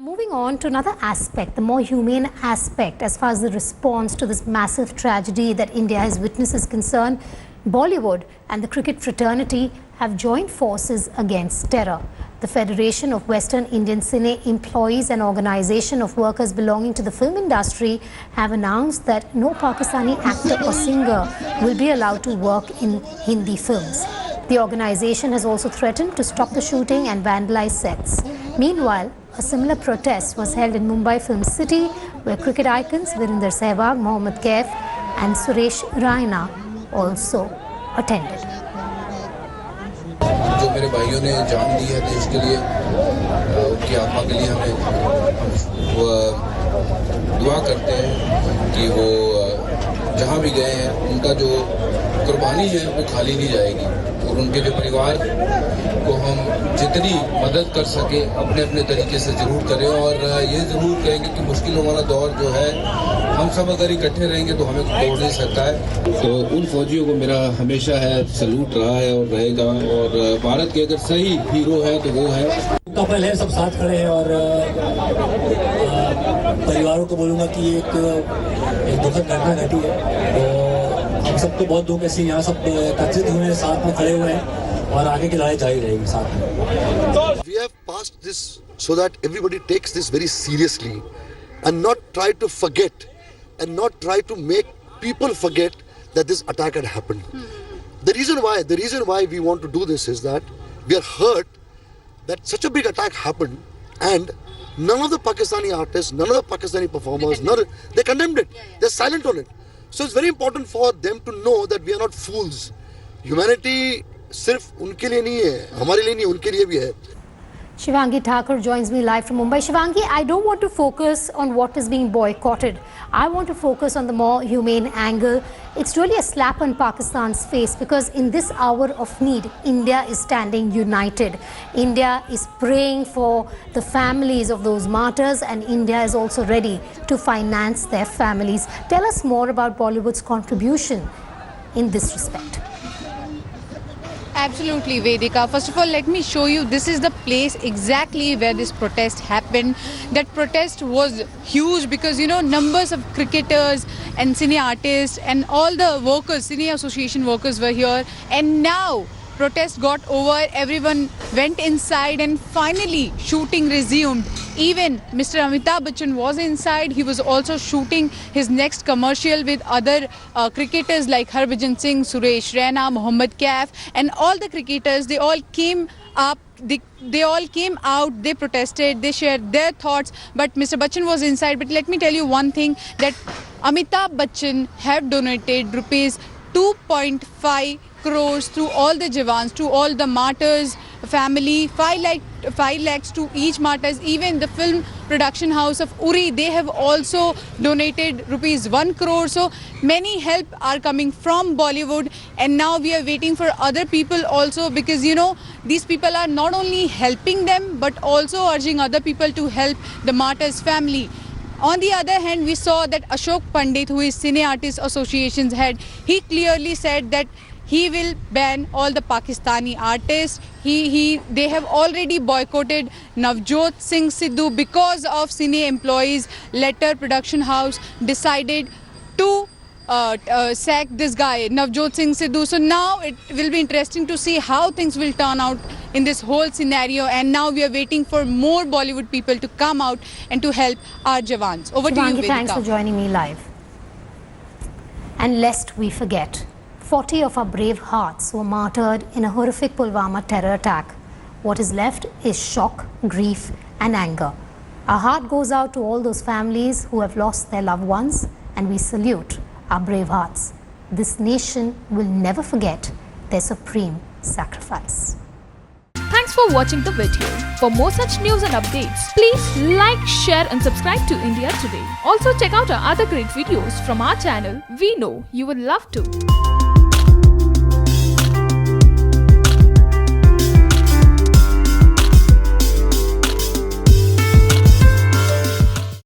Moving on to another aspect, the more humane aspect as far as the response to this massive tragedy that India has witnessed is concerned, Bollywood and the cricket fraternity have joined forces against terror. The Federation of Western Indian Cine Employees and Organization of Workers belonging to the film industry have announced that no Pakistani actor or singer will be allowed to work in Hindi films. The organization has also threatened to stop the shooting and vandalize sets. Meanwhile, a similar protest was held in Mumbai Film City, where cricket icons Virender Sehwag, Mohammad Kaif and Suresh Raina also attended. जो मेरे भाइयों ने जान दी है देश के लिए, उनकी आत्मा के लिए हमें दुआ करते हैं कि वो जहाँ भी गए हैं उनका जो कुर्बानी है वो खाली नहीं जाएगी और उनके जो परिवार को हम जितनी मदद कर सके अपने अपने तरीके से ज़रूर करें और ये ज़रूर कहेंगे कि मुश्किलों वाला दौर जो है हम सब अगर इकट्ठे रहेंगे तो हमें तोड़ नहीं सकता है। तो उन फौजियों को मेरा हमेशा है सैल्यूट रहा है और रहेगा और भारत के अगर सही हीरो है तो वो है। कपल है, सब साथ खड़े हैं और परिवारों को बोलूँगा कि एक दुखद घटना घटी है तो हम सबको बहुत दुख ऐसे यहाँ सब एकत्रित हुए हैं, साथ में खड़े हुए हैं और आगे की लड़ाई जारी रहेगी साथ में। We have passed this so that everybody takes this very seriously and not try to forget and not try to make people forget that this attack had happened. The reason why we want to do this is that we are hurt that such a big attack happened and none of the Pakistani artists, none of the Pakistani performers, they condemned it. They're silent on it. So it's very important for them to know that we are not fools. Humanity सिर्फ उनके लिए नहीं है, हमारे लिए नहीं, उनके लिए भी है। Shivangi Thakur joins me live from Mumbai. Shivangi, I don't want to focus on what is being boycotted. I want to focus on the more humane angle. It's really a slap on Pakistan's face because in this hour of need, India is standing united. India is praying for the families of those martyrs and India is also ready to finance their families. Tell us more about Bollywood's contribution in this respect. Absolutely, Vedika. First of all, let me show you, this is the place exactly where this protest happened. That protest was huge because, you know, numbers of cricketers and cine artists and all the workers, cine association workers were here. And now, protest got over, everyone went inside and finally shooting resumed. Even Mr. Amitabh Bachchan was inside. He was also shooting his next commercial with other cricketers like Harbhajan Singh, Suresh Raina, Mohammad Kaif and all the cricketers. They all came up. They all came out, they protested, they shared their thoughts, but Mr. Bachchan was inside. But let me tell you one thing, that Amitabh Bachchan have donated rupees 2.5 crores to all the Jawans, to all the martyrs family, 5 lakhs to each martyrs. Even the film production house of Uri, they have also donated rupees 1 crore. So many help are coming from Bollywood and now we are waiting for other people also because, you know, these people are not only helping them but also urging other people to help the martyrs family. On the other hand, we saw that Ashok Pandit, who is Cine Artists Association's head, he clearly said that he will ban all the Pakistani artists. They have already boycotted Navjot Singh Sidhu because of Cine Employees Letter Production House decided to sack this guy, Navjot Singh Sidhu. So now it will be interesting to see how things will turn out in this whole scenario. And now we are waiting for more Bollywood people to come out and to help our Jawans. Over to you, Vedika. Thanks for joining me live. And lest we forget, 40 of our brave hearts were martyred in a horrific Pulwama terror attack. What is left is shock, grief and anger. Our heart goes out to all those families who have lost their loved ones and we salute our brave hearts. This nation will never forget their supreme sacrifice. Thanks for watching the video. For more such news and updates, please like, share and subscribe to India Today. Also check out our other great videos from our channel. We know you will love to.